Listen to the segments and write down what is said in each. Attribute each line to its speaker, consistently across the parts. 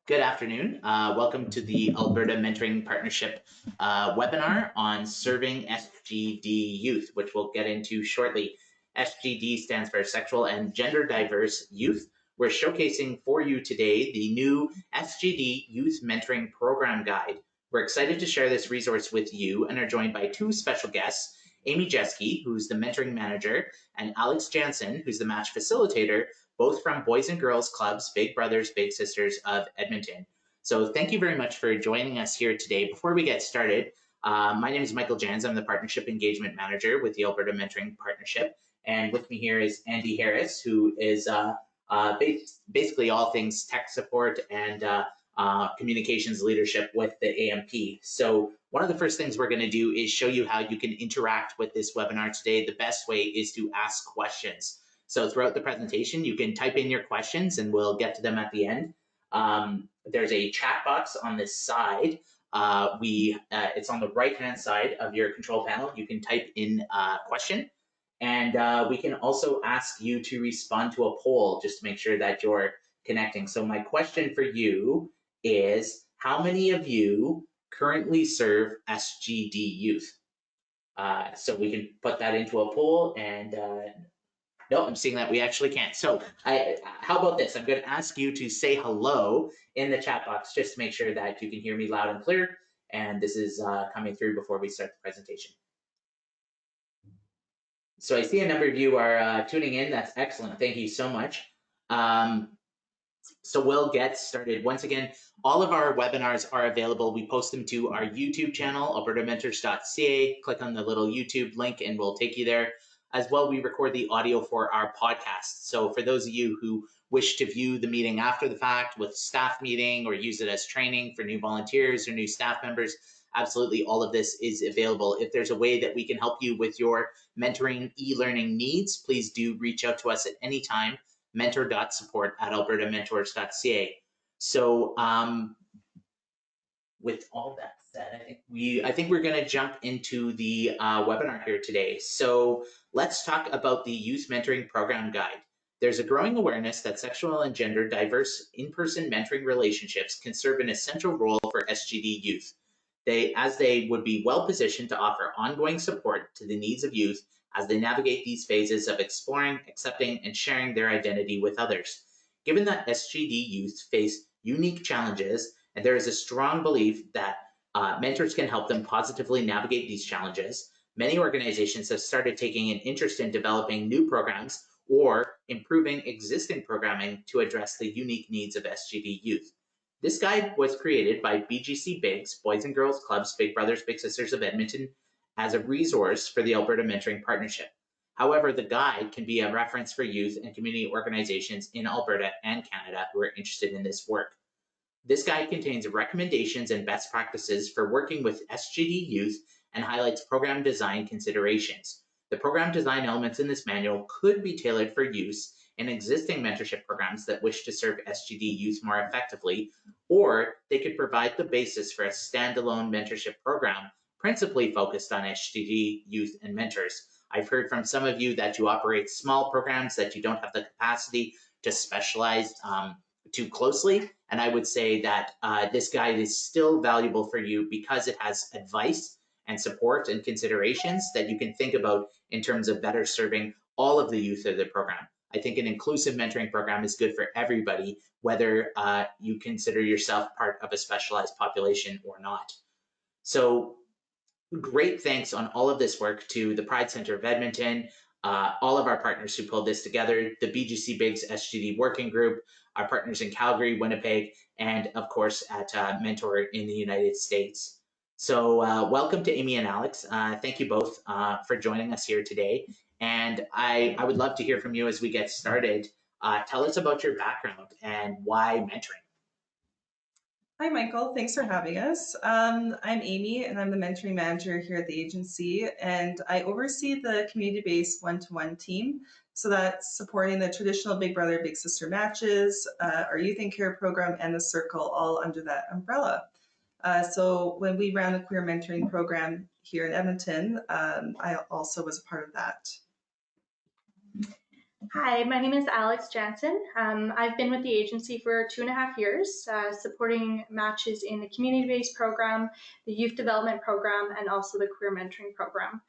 Speaker 1: Good afternoon. Welcome to the Alberta Mentoring Partnership webinar on serving SGD youth, which we'll get into shortly. SGD stands for Sexual and Gender Diverse Youth. We're showcasing for you today the new SGD Youth Mentoring Program Guide. We're excited to share this resource with you and are joined by two special guests, Amy Jeske, who's the mentoring manager, and Alex Jansen, who's the match facilitator, both from Boys and Girls Clubs, Big Brothers, Big Sisters of Edmonton. So thank you very much for joining us here today. Before we get started, my name is Michael Jans. I'm the Partnership Engagement Manager with the Alberta Mentoring Partnership. And with me here is Andy Harris, who is basically all things tech support and communications leadership with the AMP. So one of the first things we're going to do is show you how you can interact with this webinar today. The best way is to ask questions. So throughout the presentation, you can type in your questions and we'll get to them at the end. There's a chat box on this side. It's on the right-hand side of your control panel. You can type in a question, and we can also ask you to respond to a poll just to make sure that you're connecting. So my question for you is, how many of you currently serve SGD youth? So we can put that into a poll, and no, I'm seeing that we actually can't. So how about this? I'm going to ask you to say hello in the chat box just to make sure that you can hear me loud and clear. And this is coming through before we start the presentation. So I see a number of you are tuning in. That's excellent. Thank you so much. So we'll get started. Once again, all of our webinars are available. We post them to our YouTube channel, albertamentors.ca. Click on the little YouTube link and we'll take you there. As well, we record the audio for our podcast. So for those of you who wish to view the meeting after the fact with staff meeting or use it as training for new volunteers or new staff members, absolutely all of this is available. If there's a way that we can help you with your mentoring e-learning needs, please do reach out to us at any time, mentor.support@albertamentors.ca. So with all that said, I think we're going to jump into the webinar here today. So let's talk about the Youth Mentoring Program Guide. There's a growing awareness that sexual and gender diverse in-person mentoring relationships can serve an essential role for SGD youth. As they would be well positioned to offer ongoing support to the needs of youth as they navigate these phases of exploring, accepting, and sharing their identity with others. Given that SGD youth face unique challenges, and there is a strong belief that mentors can help them positively navigate these challenges, many organizations have started taking an interest in developing new programs or improving existing programming to address the unique needs of SGD youth. This guide was created by BGCBigs, Boys and Girls Clubs, Big Brothers, Big Sisters of Edmonton, as a resource for the Alberta Mentoring Partnership. However, the guide can be a reference for youth and community organizations in Alberta and Canada who are interested in this work. This guide contains recommendations and best practices for working with SGD youth and highlights program design considerations. The program design elements in this manual could be tailored for use in existing mentorship programs that wish to serve SGD youth more effectively, or they could provide the basis for a standalone mentorship program principally focused on SGD youth and mentors. I've heard from some of you that you operate small programs, that you don't have the capacity to specialize too closely, and I would say that this guide is still valuable for you because it has advice and support and considerations that you can think about in terms of better serving all of the youth of the program. I think an inclusive mentoring program is good for everybody, whether you consider yourself part of a specialized population or not. So great thanks on all of this work to the Pride Center of Edmonton, all of our partners who pulled this together, the BGCBigs SGD Working Group, our partners in Calgary, Winnipeg, and of course at Mentor in the United States. So welcome to Amy and Alex. Thank you both for joining us here today. And I would love to hear from you as we get started. Tell us about your background and why mentoring.
Speaker 2: Hi, Michael. Thanks for having us. I'm Amy, and I'm the mentoring manager here at the agency, and I oversee the community-based one-to-one team. So that's supporting the traditional Big Brother, Big Sister matches, our Youth and Care program, and the Circle, all under that umbrella. So when we ran the queer mentoring program here in Edmonton, I also was a part of that.
Speaker 3: Hi, my name is Alex Jansen. I've been with the agency for 2.5 years, supporting matches in the community-based program, the youth development program, and also the career mentoring program.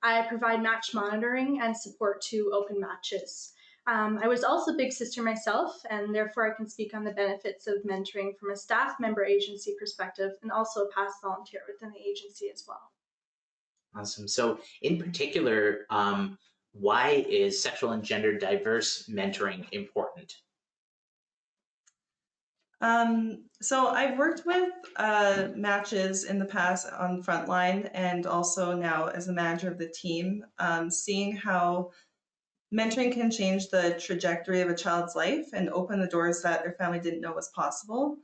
Speaker 3: I provide match monitoring and support to open matches. I was also a big sister myself, and therefore I can speak on the benefits of mentoring from a staff member agency perspective and also a past volunteer within the agency as well.
Speaker 1: Awesome. So in particular, why is sexual and gender diverse mentoring important?
Speaker 2: So I've worked with matches in the past on frontline and also now as the manager of the team, seeing how mentoring can change the trajectory of a child's life and open the doors that their family didn't know was possible.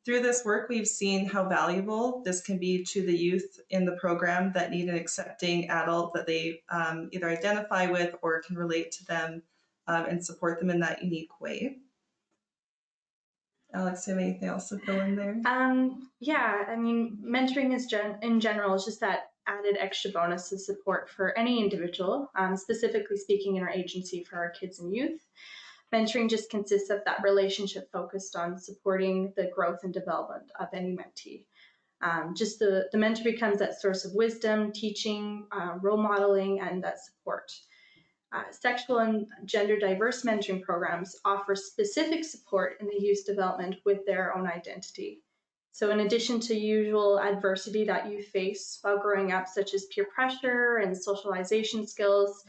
Speaker 2: Through this work, we've seen how valuable this can be to the youth in the program that need an accepting adult that they either identify with or can relate to them and support them in that unique way. Alex, do you have anything else to fill in there?
Speaker 3: Yeah, I mean, mentoring is in general is just that added extra bonus of support for any individual, specifically speaking in our agency for our kids and youth. Mentoring just consists of that relationship focused on supporting the growth and development of any mentee. Just the mentor becomes that source of wisdom, teaching, role modeling, and that support. Sexual and gender diverse mentoring programs offer specific support in the youth development with their own identity. So in addition to usual adversity that you face while growing up, such as peer pressure and socialization skills,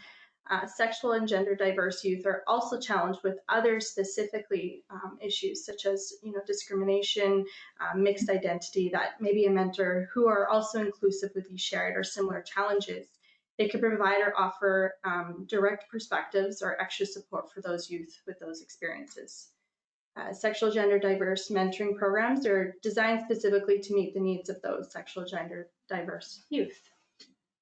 Speaker 3: sexual and gender diverse youth are also challenged with other specifically issues such as discrimination, mixed identity, that maybe a mentor who are also inclusive with these shared or similar challenges. They could provide or offer direct perspectives or extra support for those youth with those experiences. Sexual gender diverse mentoring programs are designed specifically to meet the needs of those sexual gender diverse youth.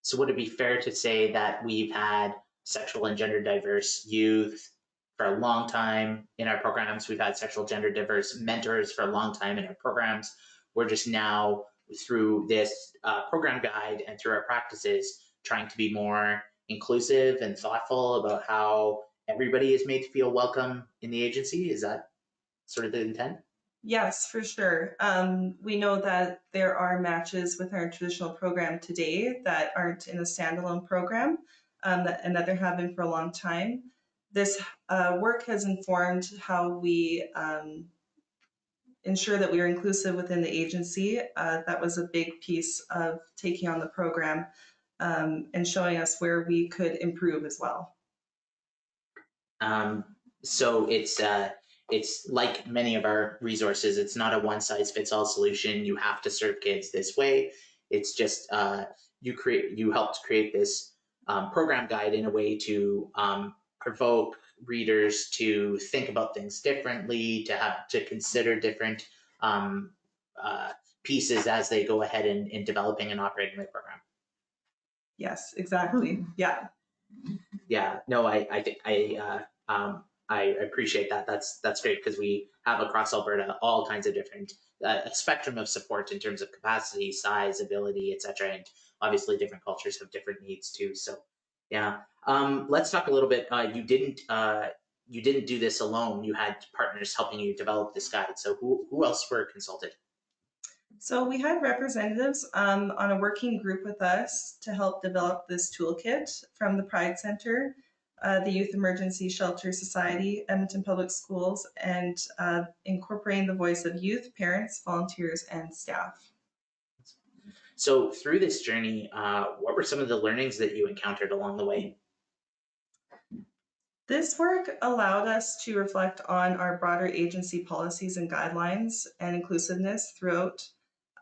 Speaker 1: So would it be fair to say that we've had sexual and gender diverse youth for a long time in our programs? We've had sexual gender diverse mentors for a long time in our programs. We're just now, through this program guide and through our practices, trying to be more inclusive and thoughtful about how everybody is made to feel welcome in the agency. Is that sort of the intent?
Speaker 2: Yes, for sure. We know that there are matches with our traditional program today that aren't in a standalone program and that there have been for a long time. This work has informed how we ensure that we are inclusive within the agency. That was a big piece of taking on the program and showing us where we could improve as well.
Speaker 1: So it's like many of our resources, it's not a one-size-fits-all solution. You have to serve kids this way. It's just you helped create this program guide in a way to provoke readers to think about things differently, to consider different pieces as they go ahead in developing and operating the program.
Speaker 2: Yes, exactly. Yeah.
Speaker 1: Yeah. No, I think I appreciate that. That's great because we have across Alberta all kinds of different a spectrum of support in terms of capacity, size, ability, etc. And obviously, different cultures have different needs too. So, yeah. Let's talk a little bit. You didn't do this alone. You had partners helping you develop this guide. So, who else were consulted?
Speaker 2: So we had representatives on a working group with us to help develop this toolkit from the Pride Center, the Youth Emergency Shelter Society, Edmonton Public Schools, and incorporating the voice of youth, parents, volunteers, and staff.
Speaker 1: So through this journey, what were some of the learnings that you encountered along the way?
Speaker 2: This work allowed us to reflect on our broader agency policies and guidelines and inclusiveness throughout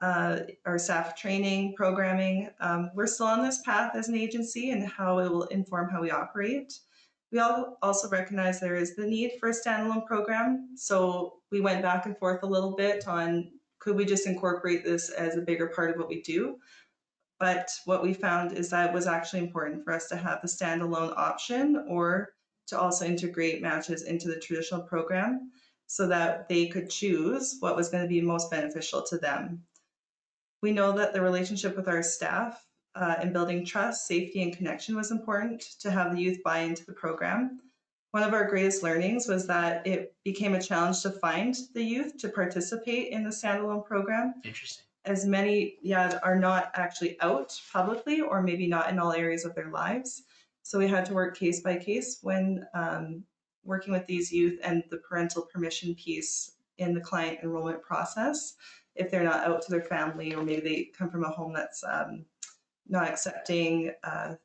Speaker 2: our staff training, programming. We're still on this path as an agency and how it will inform how we operate. We also recognize there is the need for a standalone program. So we went back and forth a little bit on could we just incorporate this as a bigger part of what we do? But what we found is that it was actually important for us to have the standalone option or to also integrate matches into the traditional program so that they could choose what was going to be most beneficial to them. We know that the relationship with our staff in building trust, safety, and connection was important to have the youth buy into the program. One of our greatest learnings was that it became a challenge to find the youth to participate in the standalone program.
Speaker 1: Interesting.
Speaker 2: As many, are not actually out publicly or maybe not in all areas of their lives. So we had to work case by case when working with these youth and the parental permission piece in the client enrollment process. If they're not out to their family or maybe they come from a home that's not accepting,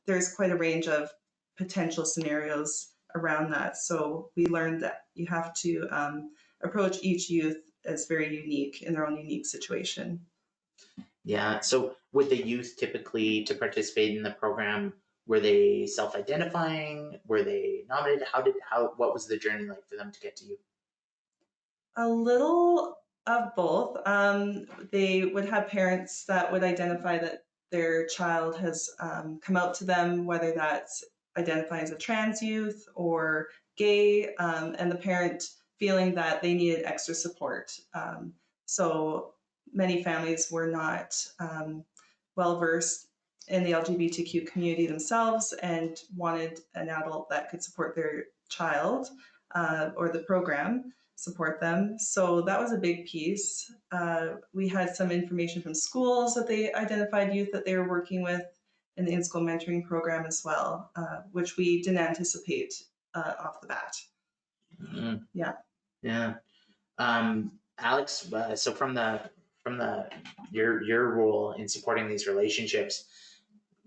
Speaker 2: there's quite a range of potential scenarios around that. So we learned that you have to approach each youth as very unique in their own unique situation.
Speaker 1: Yeah. So would the youth typically to participate in the program, were they self-identifying? Were they nominated? What was the journey like for them to get to you?
Speaker 2: A little of both. They would have parents that would identify that their child has come out to them, whether that's identifying as a trans youth or gay, and the parent feeling that they needed extra support. So many families were not well versed in the LGBTQ community themselves and wanted an adult that could support their child or the program, support them. So that was a big piece. We had some information from schools that they identified youth that they were working with in the in-school mentoring program as well, which we didn't anticipate off the bat.
Speaker 1: Mm.
Speaker 2: Yeah.
Speaker 1: Yeah. Alex, so from your role in supporting these relationships,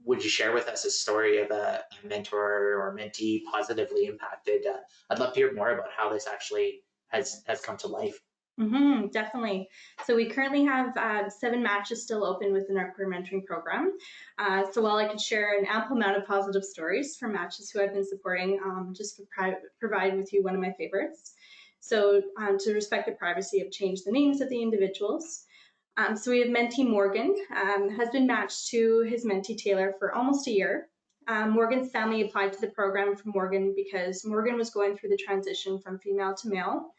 Speaker 1: would you share with us a story of a mentor or mentee positively impacted? I'd love to hear more about how this actually has come to life.
Speaker 3: Definitely. So we currently have 7 matches still open within our career mentoring program. So while I could share an ample amount of positive stories from matches who I've been supporting, just to provide with you one of my favorites. So to respect the privacy, I've changed the names of the individuals. So we have mentee Morgan, has been matched to his mentee Taylor for almost a year. Morgan's family applied to the program for Morgan because Morgan was going through the transition from female to male.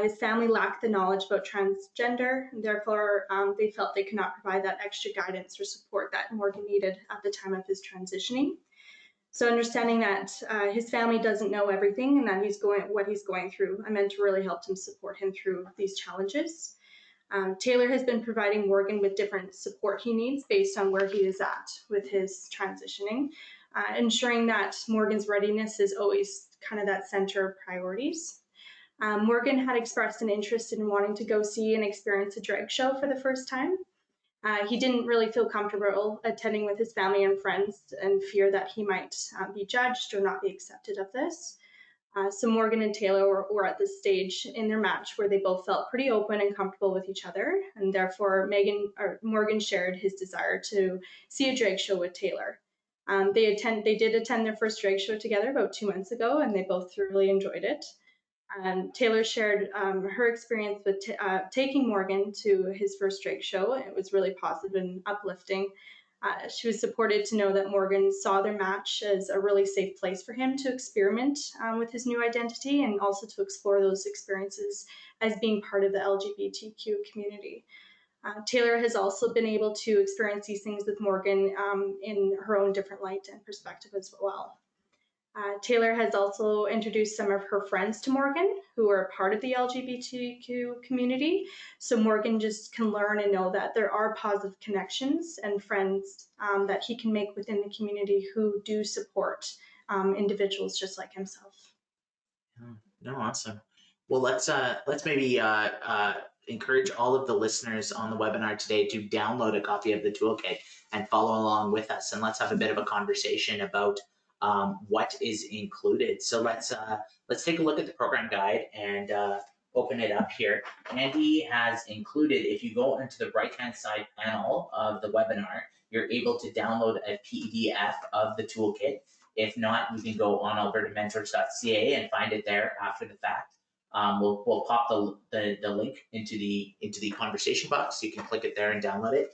Speaker 3: His family lacked the knowledge about transgender, and therefore they felt they could not provide that extra guidance or support that Morgan needed at the time of his transitioning. So understanding that his family doesn't know everything and that what he's going through, I meant to really help him support him through these challenges. Taylor has been providing Morgan with different support he needs based on where he is at with his transitioning, ensuring that Morgan's readiness is always kind of that center of priorities. Morgan had expressed an interest in wanting to go see and experience a drag show for the first time. He didn't really feel comfortable attending with his family and friends and fear that he might be judged or not be accepted of this. So Morgan and Taylor were at this stage in their match where they both felt pretty open and comfortable with each other, and therefore Morgan shared his desire to see a drag show with Taylor. They did attend their first drag show together about 2 months ago, and they both thoroughly enjoyed it. Taylor shared her experience with taking Morgan to his first drag show. It was really positive and uplifting. She was supported to know that Morgan saw their match as a really safe place for him to experiment with his new identity and also to explore those experiences as being part of the LGBTQ community. Taylor has also been able to experience these things with Morgan in her own different light and perspective as well. Taylor has also introduced some of her friends to Morgan who are part of the LGBTQ community. So Morgan just can learn and know that there are positive connections and friends that he can make within the community who do support individuals just like himself.
Speaker 1: No, awesome. Well, let's maybe encourage all of the listeners on the webinar today to download a copy of the toolkit and follow along with us, and let's have a bit of a conversation about what is included. So let's take a look at the program guide and open it up here. Andy has included, if you go into the right-hand side panel of the webinar, you're able to download a PDF of the toolkit. If not, you can go on albertamentors.ca and find it there after the fact. We'll pop the link into the conversation box. So you can click it there and download it.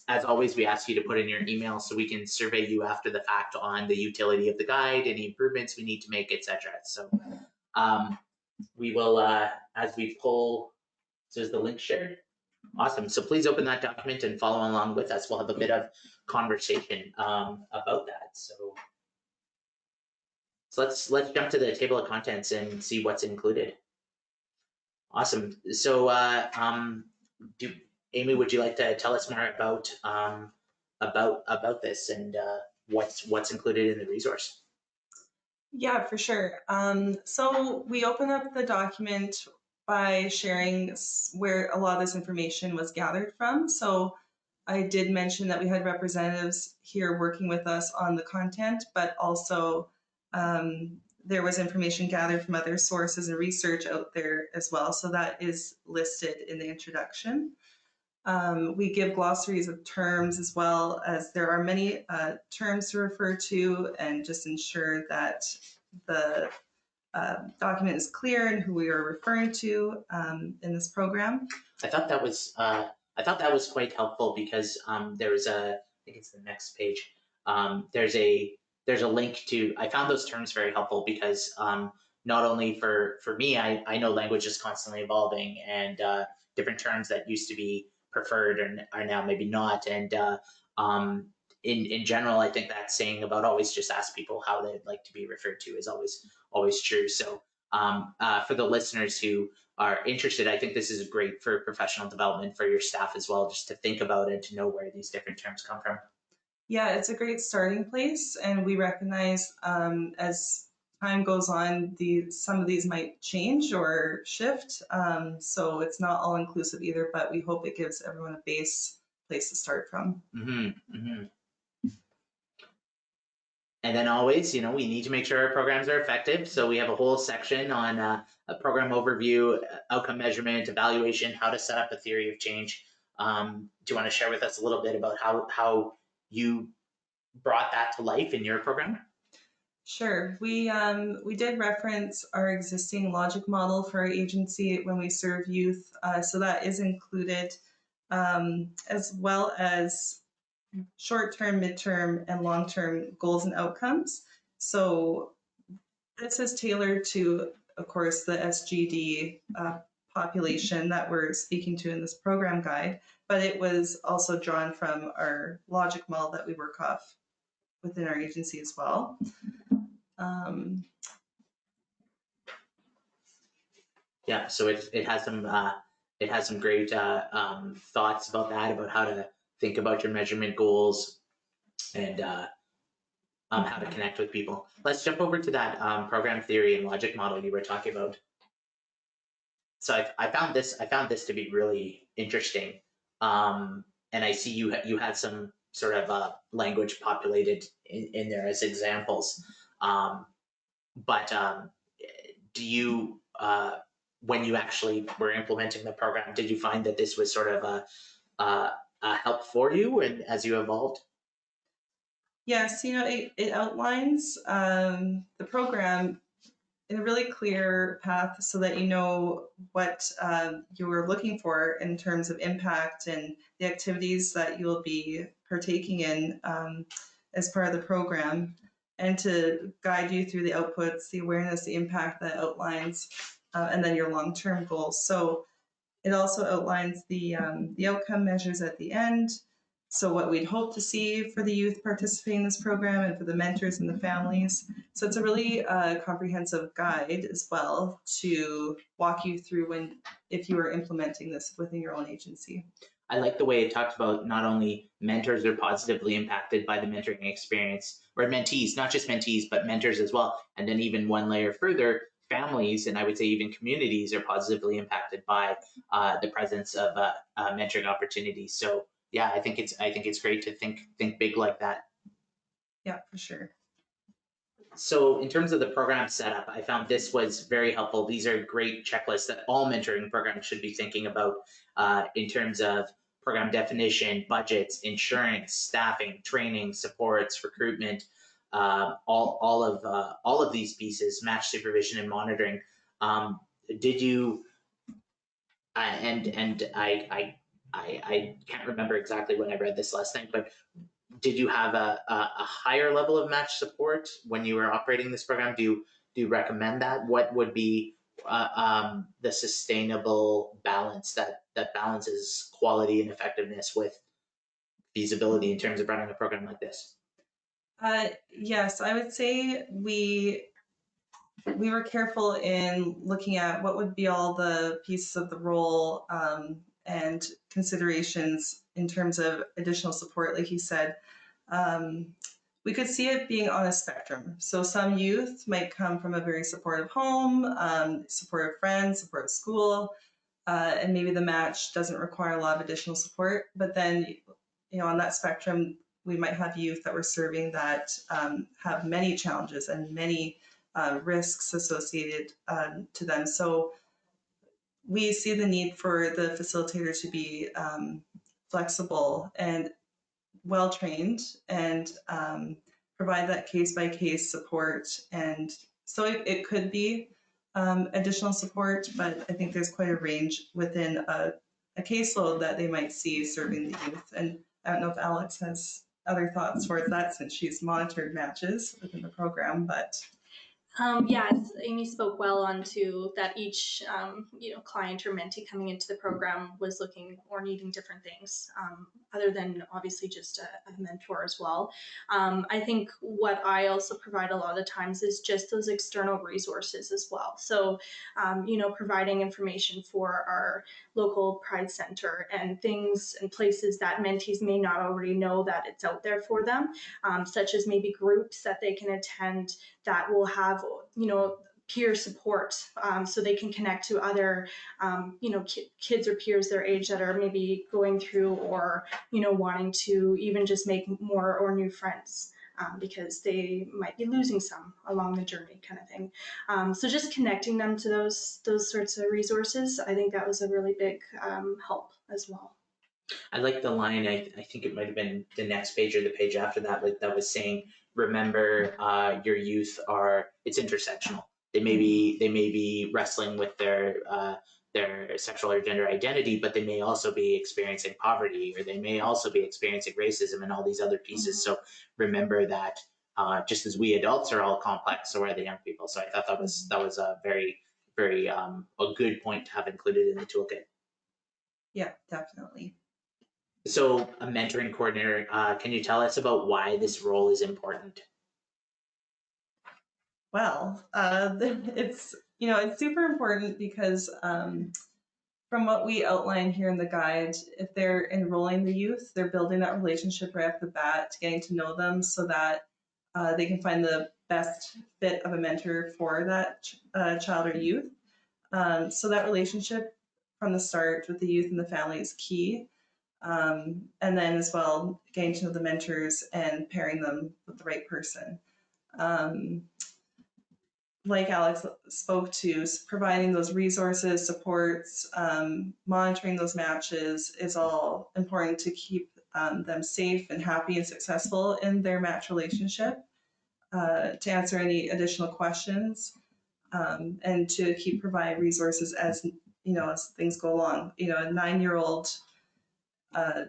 Speaker 1: As always, we ask you to put in your email so we can survey you after the fact on the utility of the guide, any improvements we need to make, etc. So we will, as we pull, so is the link shared? Awesome. So please open that document and follow along with us. We'll have a bit of conversation about that. So let's jump to the table of contents and see what's included. Awesome. So Amy, would you like to tell us more about this and what's included in the resource?
Speaker 2: Yeah, for sure. So we open up the document by sharing where a lot of this information was gathered from. So I did mention that we had representatives here working with us on the content, but also there was information gathered from other sources and research out there as well. So that is listed in the introduction. We give glossaries of terms as well, as there are many terms to refer to, and just ensure that the document is clear and who we are referring to in this program.
Speaker 1: I thought that was quite helpful because there was I think it's the next page. There's a link to. I found those terms very helpful because not only for me, I know language is constantly evolving, and different terms that used to be preferred and are now maybe not. And in general, I think that saying about always just ask people how they'd like to be referred to is always true. So for the listeners who are interested, I think this is great for professional development for your staff as well, just to think about and to know where these different terms come from.
Speaker 2: Yeah, it's a great starting place, and we recognize as time goes on, some of these might change or shift. So it's not all inclusive either, but we hope it gives everyone a base place to start from.
Speaker 1: Mm-hmm, mm-hmm. And then always, we need to make sure our programs are effective. So we have a whole section on a program overview, outcome measurement, evaluation, how to set up a theory of change. Do you want to share with us a little bit about how you brought that to life in your program?
Speaker 2: Sure. We did reference our existing logic model for our agency when we serve youth. So that is included, as well as short-term, midterm, and long-term goals and outcomes. So this is tailored to, of course, the SGD population that we're speaking to in this program guide, but it was also drawn from our logic model that we work off within our agency as well.
Speaker 1: Yeah, so it has some great thoughts about that, about how to think about your measurement goals and how to connect with people. Let's jump over to that program theory and logic model you were talking about. So I found this to be really interesting, and I see you had some sort of language populated in there as examples. But do you, when you actually were implementing the program, did you find that this was sort of a help for you and as you evolved?
Speaker 2: Yes, it outlines the program in a really clear path so that you know what you're looking for in terms of impact and the activities that you'll be partaking in as part of the program, and to guide you through the outputs, the awareness, the impact that outlines, and then your long-term goals. So it also outlines the outcome measures at the end. So what we'd hope to see for the youth participating in this program and for the mentors and the families. So it's a really comprehensive guide as well to walk you through if you are implementing this within your own agency.
Speaker 1: I like the way it talks about not only mentors are positively impacted by the mentoring experience, or mentees, not just mentees, but mentors as well. And then even one layer further, families, and I would say even communities, are positively impacted by the presence of mentoring opportunities. So yeah, I think it's great to think big like that.
Speaker 2: Yeah, for sure.
Speaker 1: So in terms of the program setup, I found this was very helpful. These are great checklists that all mentoring programs should be thinking about in terms of program definition, budgets, insurance, staffing, training, supports, recruitment, all of these pieces, match supervision and monitoring. Did you? And I can't remember exactly when I read this last night, but did you have a higher level of match support when you were operating this program? Do you recommend that? What would be the sustainable balance that balances quality and effectiveness with feasibility in terms of running a program like this?
Speaker 2: Yes, I would say we were careful in looking at what would be all the pieces of the role and considerations in terms of additional support, like you said. We could see it being on a spectrum. So some youth might come from a very supportive home, supportive friends, supportive school, and maybe the match doesn't require a lot of additional support. But then, on that spectrum, we might have youth that we're serving that have many challenges and many risks associated to them. So we see the need for the facilitator to be flexible and well-trained and provide that case-by-case support. And so it could be additional support, but I think there's quite a range within a caseload that they might see serving the youth. And I don't know if Alex has other thoughts towards that since she's monitored matches within the program, but
Speaker 3: Yes, Amy spoke well onto that each client or mentee coming into the program was looking or needing different things, other than obviously just a mentor as well. I think what I also provide a lot of times is just those external resources as well. So, providing information for our local Pride Center and things and places that mentees may not already know that it's out there for them, such as maybe groups that they can attend that will have, peer support, so they can connect to other, kids or peers their age that are maybe going through or, wanting to even just make more or new friends. Because they might be losing some along the journey, kind of thing. So just connecting them to those sorts of resources, I think that was a really big help as well.
Speaker 1: I like the line, I think it might have been the next page or the page after that, that was saying, remember, your youth it's intersectional. They may be wrestling with their sexual or gender identity, but they may also be experiencing poverty, or they may also be experiencing racism and all these other pieces. So remember that just as we adults are all complex, so are the young people. So I thought that was a very, very a good point to have included in the toolkit.
Speaker 2: Yeah, definitely.
Speaker 1: So a mentoring coordinator, can you tell us about why this role is important?
Speaker 2: Well, it's super important because from what we outline here in the guide, if they're enrolling the youth, they're building that relationship right off the bat, getting to know them so that they can find the best fit of a mentor for that child or youth. So that relationship from the start with the youth and the family is key. And then as well, getting to know the mentors and pairing them with the right person. Like Alex spoke to, providing those resources, supports, monitoring those matches is all important to keep them safe and happy and successful in their match relationship, to answer any additional questions, and to keep providing resources as things go along. A 9-year-old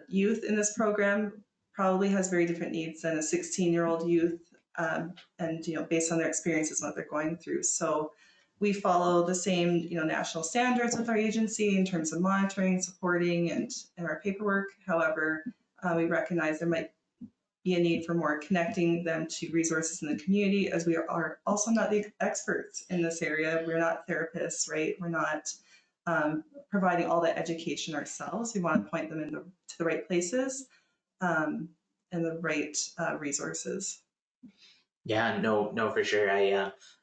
Speaker 2: youth in this program probably has very different needs than a 16-year-old youth, and based on their experiences and what they're going through. So we follow the same national standards with our agency in terms of monitoring, supporting, and our paperwork. However, we recognize there might be a need for more connecting them to resources in the community, as we are also not the experts in this area. We're not therapists, right? We're not providing all that education ourselves. We want to point them to the right places and the right resources.
Speaker 1: Yeah, no, for sure.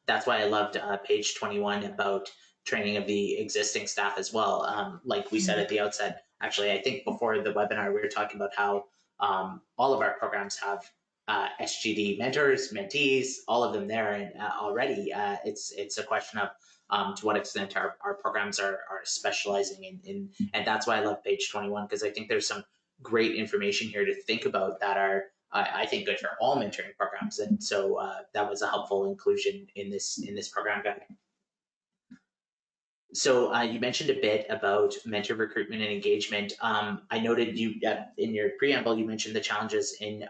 Speaker 1: That's why I loved page 21 about training of the existing staff as well. Like we said at the outset, actually, I think before the webinar, we were talking about how all of our programs have SGD mentors, mentees, all of them there, and already it's a question of to what extent our programs are specializing in, and that's why I love page 21, because I think there's some great information here to think about that are I think good for all mentoring programs, and so that was a helpful inclusion in this program guide. So you mentioned a bit about mentor recruitment and engagement. I noted you in your preamble, you mentioned the challenges in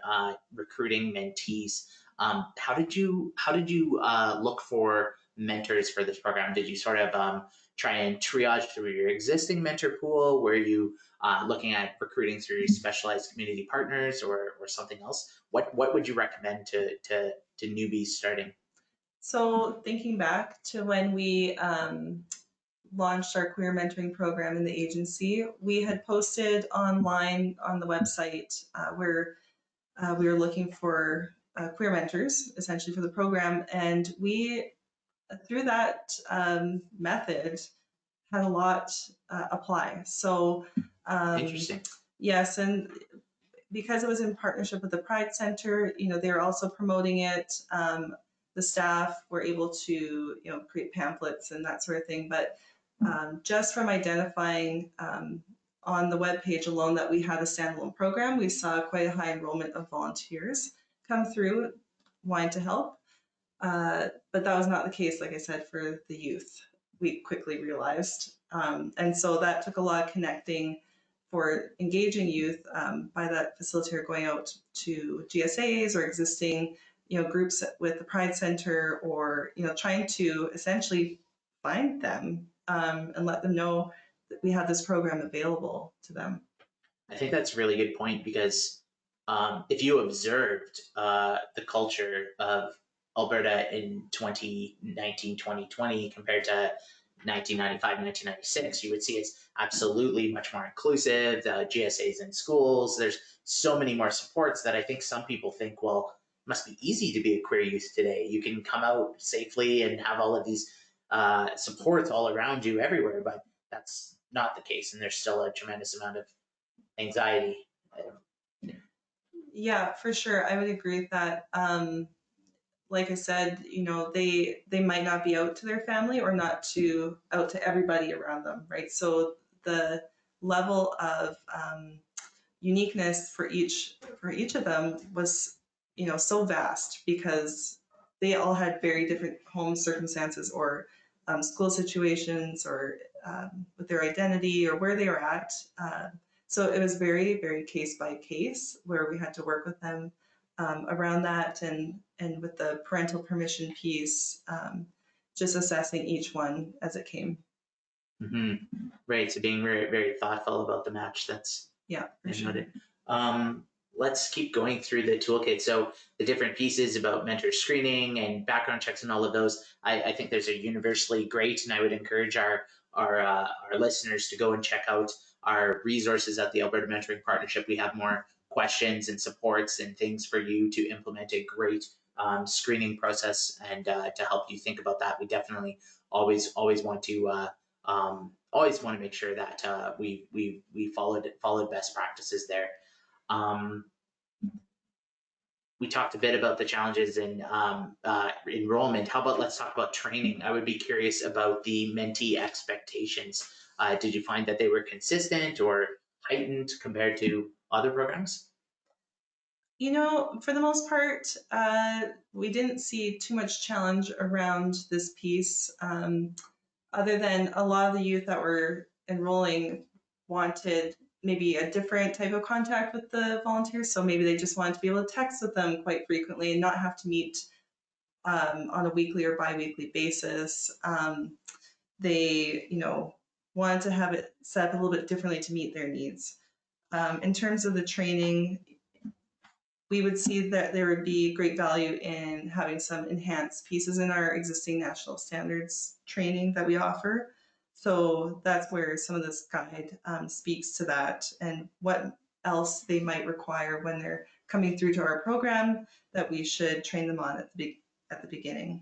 Speaker 1: recruiting mentees. How did you look for mentors for this program? Did you sort of try and triage through your existing mentor pool? Were you looking at recruiting through specialized community partners or something else? What would you recommend to newbies starting?
Speaker 2: So thinking back to when we launched our queer mentoring program in the agency, we had posted online on the website where we were looking for queer mentors, essentially, for the program. And we, through that method, had a lot apply. So,
Speaker 1: Interesting.
Speaker 2: yes, and because it was in partnership with the Pride Center, they were also promoting it. The staff were able to, create pamphlets and that sort of thing. But just from identifying on the webpage alone that we had a standalone program, we saw quite a high enrollment of volunteers come through wanting to help. But that was not the case, like I said, for the youth. We quickly realized. And so that took a lot of connecting for engaging youth by that facilitator going out to GSAs or existing groups with the Pride Center, or trying to essentially find them and let them know that we have this program available to them.
Speaker 1: I think that's a really good point, because if you observed the culture of Alberta in 2019, 2020 compared to 1995, 1996, you would see it's absolutely much more inclusive. GSAs in schools, there's so many more supports that I think some people think, well, it must be easy to be a queer youth today. You can come out safely and have all of these supports all around you everywhere, but that's not the case. And there's still a tremendous amount of anxiety.
Speaker 2: Yeah, for sure. I would agree with that. Like I said, they might not be out to their family or not out to everybody around them, right? So the level of uniqueness for each of them was, so vast, because they all had very different home circumstances or school situations, or with their identity or where they were at. So it was very, very case by case, where we had to work with them around that, and with the parental permission piece, just assessing each one as it came.
Speaker 1: Mm-hmm. Right. So being very, very thoughtful about the match. That's
Speaker 2: for sure.
Speaker 1: Let's keep going through the toolkit. So the different pieces about mentor screening and background checks and all of those, I think those are universally great, and I would encourage our listeners to go and check out our resources at the Alberta Mentoring Partnership. We have more questions and supports and things for you to implement a great screening process, and to help you think about that. We definitely always want to make sure that we followed best practices there. We talked a bit about the challenges in enrollment. How about let's talk about training? I would be curious about the mentee expectations. Did you find that they were consistent or heightened compared to other programs?
Speaker 2: For the most part, we didn't see too much challenge around this piece, other than a lot of the youth that were enrolling wanted maybe a different type of contact with the volunteers. So maybe they just wanted to be able to text with them quite frequently and not have to meet on a weekly or bi-weekly basis. They, wanted to have it set up a little bit differently to meet their needs. In terms of the training, we would see that there would be great value in having some enhanced pieces in our existing national standards training that we offer. So that's where some of this guide speaks to that, and what else they might require when they're coming through to our program that we should train them on at the beginning.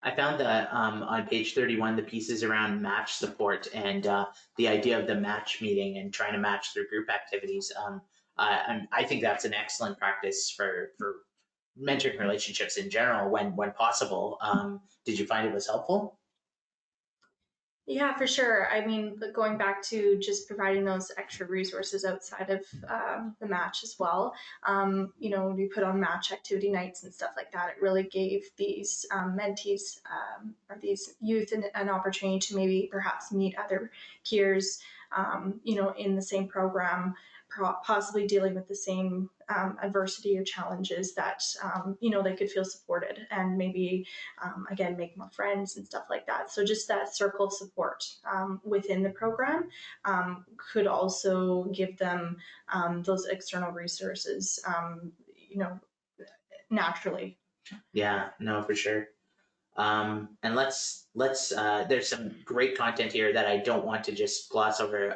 Speaker 1: I found that on page 31, the pieces around match support and the idea of the match meeting and trying to match through group activities. I think that's an excellent practice for mentoring relationships in general when possible. Did you find it was helpful?
Speaker 3: Yeah, for sure. I mean, going back to just providing those extra resources outside of the match as well. We put on match activity nights and stuff like that. It really gave these mentees or these youth an opportunity to maybe perhaps meet other peers in the same program, possibly dealing with the same adversity or challenges, that they could feel supported and maybe again make more friends and stuff like that. So just that circle support within the program could also give them those external resources naturally.
Speaker 1: Yeah, no, for sure. And let's there's some great content here that I don't want to just gloss over,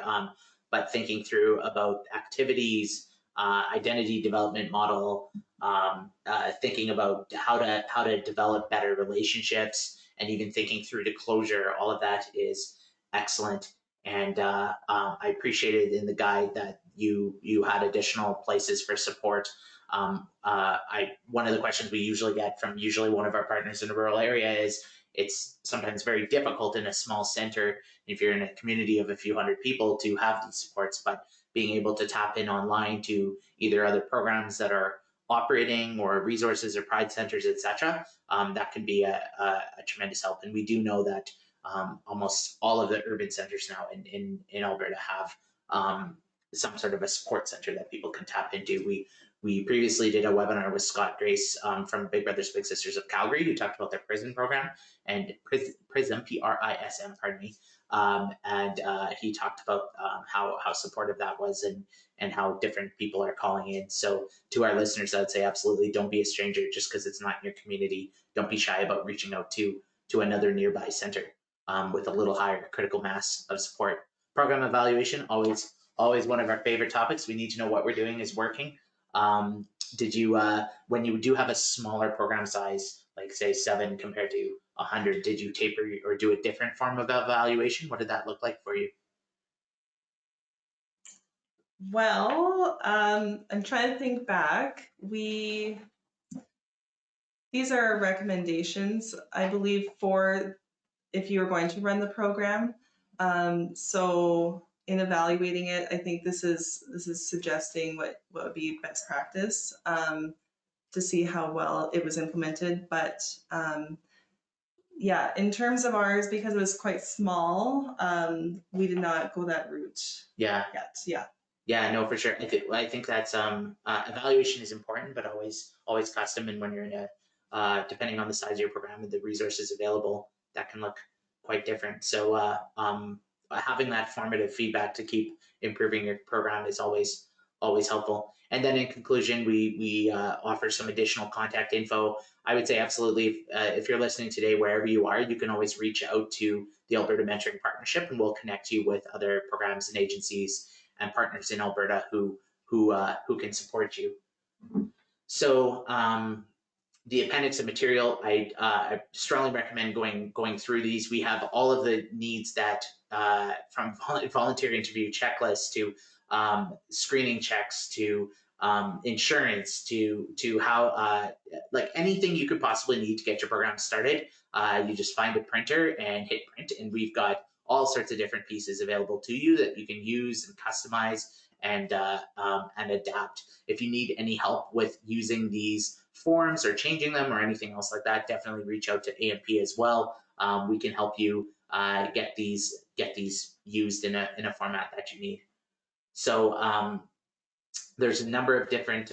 Speaker 1: but thinking through about activities, identity development model, thinking about how to develop better relationships, and even thinking through to closure. All of that is excellent, and I appreciated in the guide that you had additional places for support. One of the questions we usually get from one of our partners in a rural area is, it's sometimes very difficult in a small center, if you're in a community of a few hundred people, to have these supports, but being able to tap in online to either other programs that are operating or resources or pride centers, etc., that can be a tremendous help. And we do know that almost all of the urban centers now in Alberta have some sort of a support center that people can tap into. We previously did a webinar with Scott Grace from Big Brothers Big Sisters of Calgary, who talked about their PRISM program, and PRISM, P-R-I-S-M, pardon me. And he talked about how supportive that was, and how different people are calling in. So to our listeners, I would say absolutely don't be a stranger just because it's not in your community. Don't be shy about reaching out to another nearby center with a little higher critical mass of support. Program evaluation, always one of our favorite topics. We need to know what we're doing is working. Did you, when you do have a smaller program size, like say 7 compared to 100, did you taper or do a different form of evaluation? What did that look like for you?
Speaker 2: Well, I'm trying to think back. These are recommendations, I believe, for if you were going to run the program. So in evaluating it, I think this is suggesting what would be best practice to see how well it was implemented. But yeah, in terms of ours, because it was quite small, we did not go that route yet.
Speaker 1: Yeah, no, for sure. I think that's evaluation is important, but always custom. And when you're in depending on the size of your program and the resources available, that can look quite different. So having that formative feedback to keep improving your program is always helpful. And then in conclusion, we offer some additional contact info. I would say absolutely, if you're listening today, wherever you are, you can always reach out to the Alberta Mentoring Partnership, and we'll connect you with other programs and agencies and partners in Alberta who can support you. So the appendix of material, I strongly recommend going through these. We have all of the needs that from volunteer interview checklists to screening checks to insurance to how like anything you could possibly need to get your program started. You just find a printer and hit print, and we've got all sorts of different pieces available to you that you can use and customize and adapt. If you need any help with using these forms or changing them or anything else like that, definitely reach out to AMP as well. We can help you get these used in a format that you need. So there's a number of different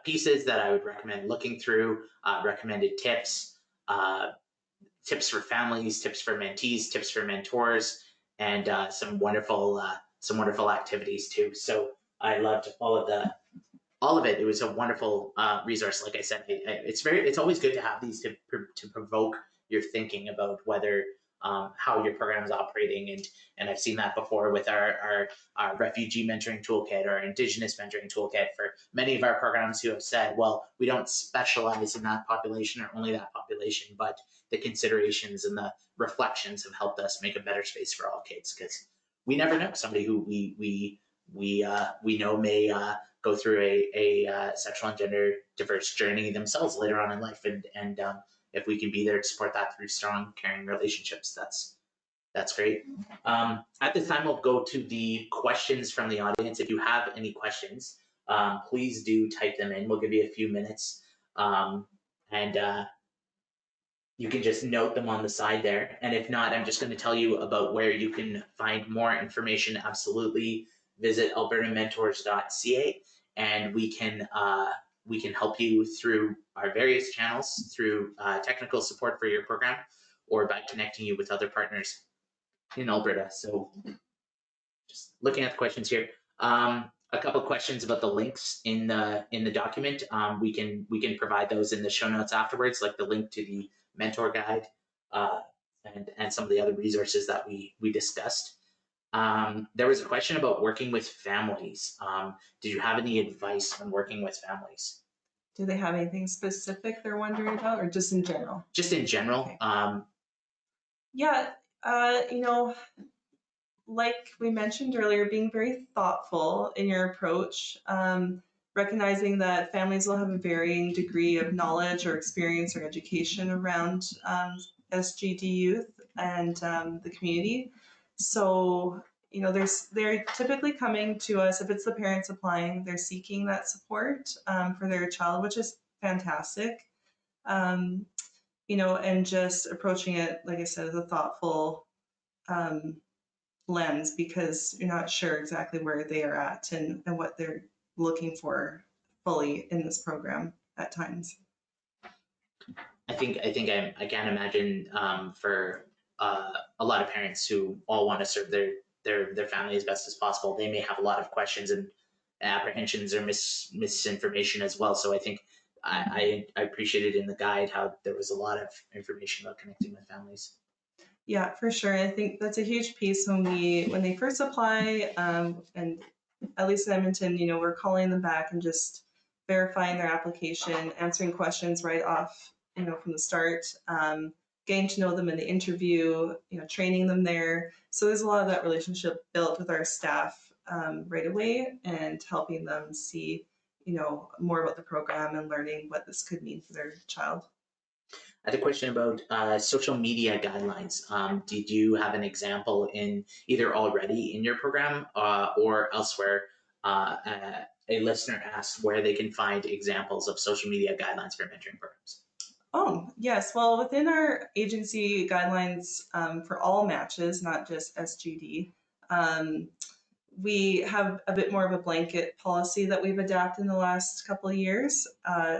Speaker 1: pieces that I would recommend looking through, recommended tips, tips for families, tips for mentees, tips for mentors, and some wonderful activities too. So I loved all of it. It was a wonderful resource. Like I said, it's always good to have these to provoke your thinking about whether how your program is operating, and I've seen that before with our refugee mentoring toolkit or Indigenous mentoring toolkit for many of our programs who have said, well, we don't specialize in that population or only that population, but the considerations and the reflections have helped us make a better space for all kids, because we never know, somebody who we know may go through a sexual and gender diverse journey themselves later on in life, and if we can be there to support that through strong, caring relationships, that's great. At this time, we'll go to the questions from the audience. If you have any questions, please do type them in. We'll give you a few minutes, and you can just note them on the side there. And if not, I'm just going to tell you about where you can find more information. Absolutely visit albertamentors.ca, and we can help you through our various channels, through technical support for your program, or by connecting you with other partners in Alberta. So just looking at the questions here. A couple questions about the links in the document. We can provide those in the show notes afterwards, like the link to the mentor guide, and some of the other resources that we discussed. There was a question about working with families. Did you have any advice on working with families?
Speaker 2: Do they have anything specific they're wondering about, or just in general?
Speaker 1: Just in general.
Speaker 2: Okay. Yeah, like we mentioned earlier, being very thoughtful in your approach, recognizing that families will have a varying degree of knowledge or experience or education around SGD youth and the community. So, they're typically coming to us, if it's the parents applying, they're seeking that support for their child, which is fantastic. And just approaching it, like I said, as a thoughtful lens, because you're not sure exactly where they are at and what they're looking for fully in this program at times.
Speaker 1: I can't imagine for a lot of parents who all want to serve their family as best as possible. They may have a lot of questions and apprehensions or misinformation as well. So I think I appreciated in the guide how there was a lot of information about connecting with families.
Speaker 2: Yeah, for sure. I think that's a huge piece when they first apply, and at least in Edmonton, we're calling them back and just verifying their application, answering questions right off, from the start, getting to know them in the interview, training them there. So there's a lot of that relationship built with our staff right away, and helping them see, more about the program and learning what this could mean for their child.
Speaker 1: I had a question about social media guidelines. Did you have an example in either already in your program or elsewhere? A listener asked where they can find examples of social media guidelines for mentoring programs.
Speaker 2: Oh, yes. Well, within our agency guidelines for all matches, not just SGD, we have a bit more of a blanket policy that we've adapted in the last couple of years.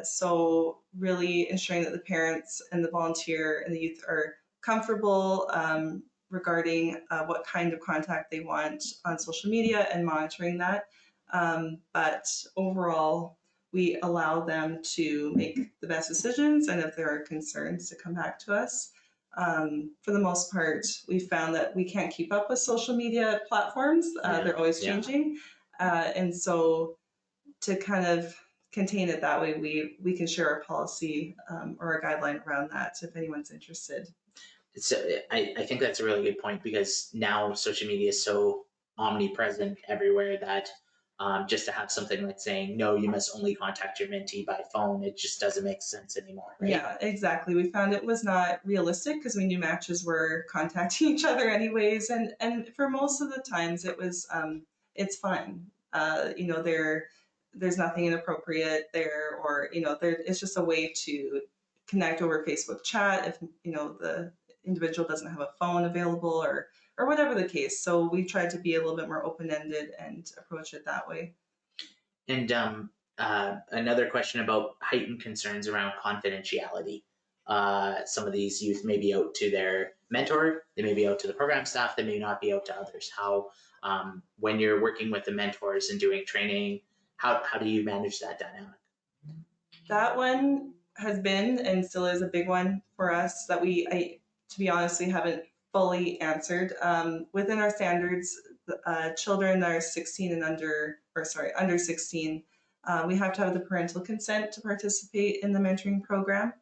Speaker 2: So really ensuring that the parents and the volunteer and the youth are comfortable regarding what kind of contact they want on social media and monitoring that. But overall, we allow them to make the best decisions, and if there are concerns, to come back to us. For the most part, we found that we can't keep up with social media platforms. They're always changing. And so to kind of contain it that way, we can share our policy or a guideline around that if anyone's interested.
Speaker 1: So I think that's a really good point, because now social media is so omnipresent everywhere that just to have something like saying, no, you must only contact your mentee by phone, it just doesn't make sense anymore, right?
Speaker 2: Yeah, exactly. We found it was not realistic because we knew matches were contacting each other anyways. And for most of the times it was, it's fine. There's nothing inappropriate there, or, it's just a way to connect over Facebook chat if, the individual doesn't have a phone available, or whatever the case. So we tried to be a little bit more open-ended and approach it that way.
Speaker 1: And another question about heightened concerns around confidentiality. Some of these youth may be out to their mentor, they may be out to the program staff, they may not be out to others. How, when you're working with the mentors and doing training, how do you manage that dynamic?
Speaker 2: That one has been and still is a big one for us that to be honest, we haven't fully answered. Within our standards, children that are 16 and under 16, we have to have the parental consent to participate in the mentoring program.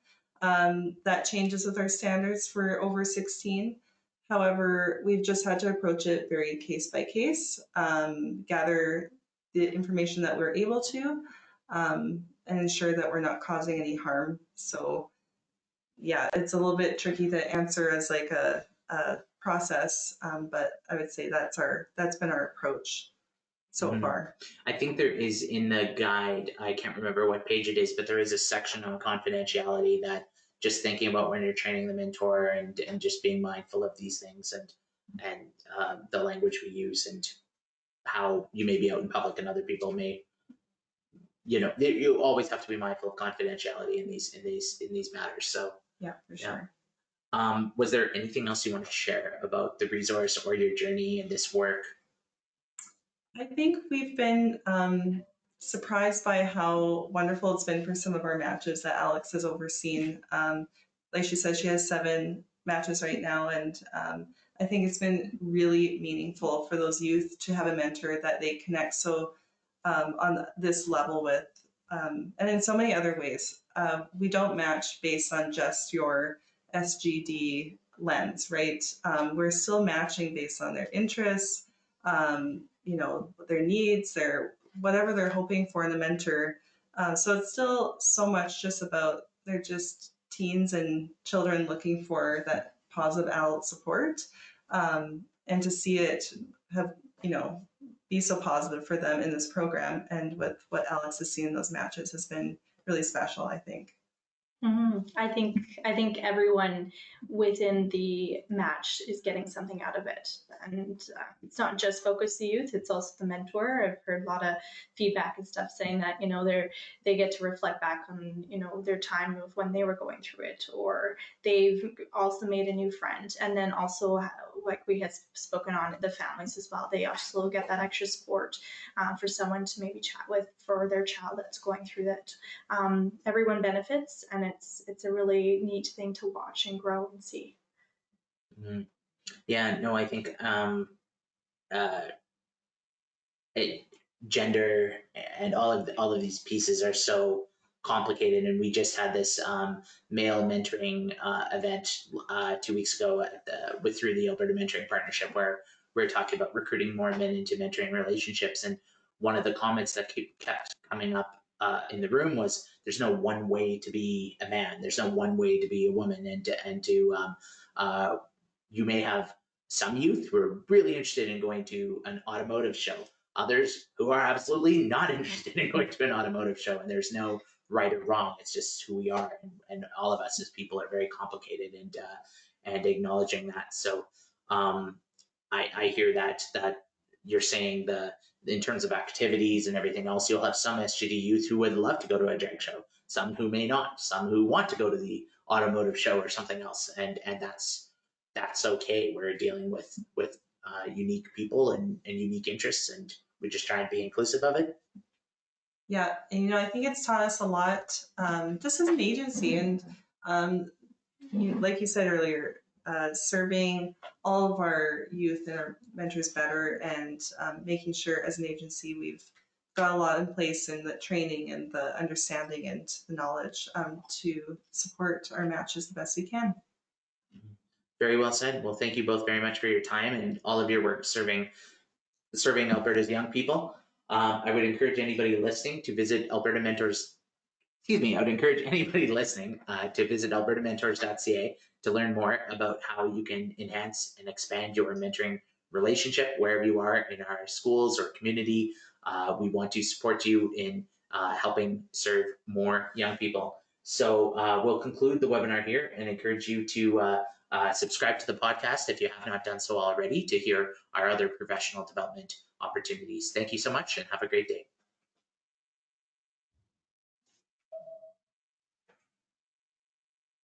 Speaker 2: That changes with our standards for over 16. However, we've just had to approach it very case by case, gather the information that we're able to, and ensure that we're not causing any harm. So yeah, it's a little bit tricky to answer as like a process, but I would say that's been our approach so far.
Speaker 1: I think there is in the guide, I can't remember what page it is, but there is a section on confidentiality that just thinking about when you're training the mentor and just being mindful of these things and the language we use and how you may be out in public and other people may, you always have to be mindful of confidentiality in these matters. So
Speaker 2: Yeah, for sure.
Speaker 1: was there anything else you want to share about the resource or your journey in this work?
Speaker 2: I think we've been surprised by how wonderful it's been for some of our matches that Alex has overseen. Like she said, she has 7 matches right now, and I think it's been really meaningful for those youth to have a mentor that they connect so on this level with, and in so many other ways. We don't match based on just your SGD lens, right? We're still matching based on their interests, their needs, whatever they're hoping for in the mentor. So it's still so much just about they're just teens and children looking for that positive adult support, and to see it have be so positive for them in this program and with what Alex has seen in those matches has been really special, I think.
Speaker 3: I think everyone within the match is getting something out of it, and it's not just focus the youth; it's also the mentor. I've heard a lot of feedback and stuff saying that they get to reflect back on their time of when they were going through it, or they've also made a new friend, and then also like we had spoken on the families as well. They also get that extra support for someone to maybe chat with for their child that's going through that. Everyone benefits, and it's a really neat thing to watch and grow and see.
Speaker 1: Yeah, no, I think gender and all of these pieces are so complicated, and we just had this male mentoring event 2 weeks ago through the Alberta Mentoring Partnership, where we're talking about recruiting more men into mentoring relationships. And one of the comments that kept coming up in the room was, there's no one way to be a man, there's no one way to be a woman, and to you may have some youth who are really interested in going to an automotive show, others who are absolutely not interested in going to an automotive show, and there's no right or wrong. It's just who we are, and all of us as people are very complicated, and acknowledging that. So I hear that you're saying in terms of activities and everything else, you'll have some SGD youth who would love to go to a drag show, some who may not, some who want to go to the automotive show or something else, and that's okay. We're dealing with unique people and unique interests, and we just try and be inclusive of it.
Speaker 2: Yeah, and I think it's taught us a lot, just as an agency, and like you said earlier, serving all of our youth and our mentors better, and making sure as an agency we've got a lot in place in the training and the understanding and the knowledge to support our matches the best we can.
Speaker 1: Very well said. Well, thank you both very much for your time and all of your work serving Alberta's young people. I would encourage anybody listening to visit Alberta Mentors. Excuse me. I would encourage anybody listening to visit albertamentors.ca to learn more about how you can enhance and expand your mentoring relationship wherever you are in our schools or community. We want to support you in helping serve more young people. So we'll conclude the webinar here and encourage you to subscribe to the podcast if you have not done so already to hear our other professional development opportunities. Thank you so much and have a great day.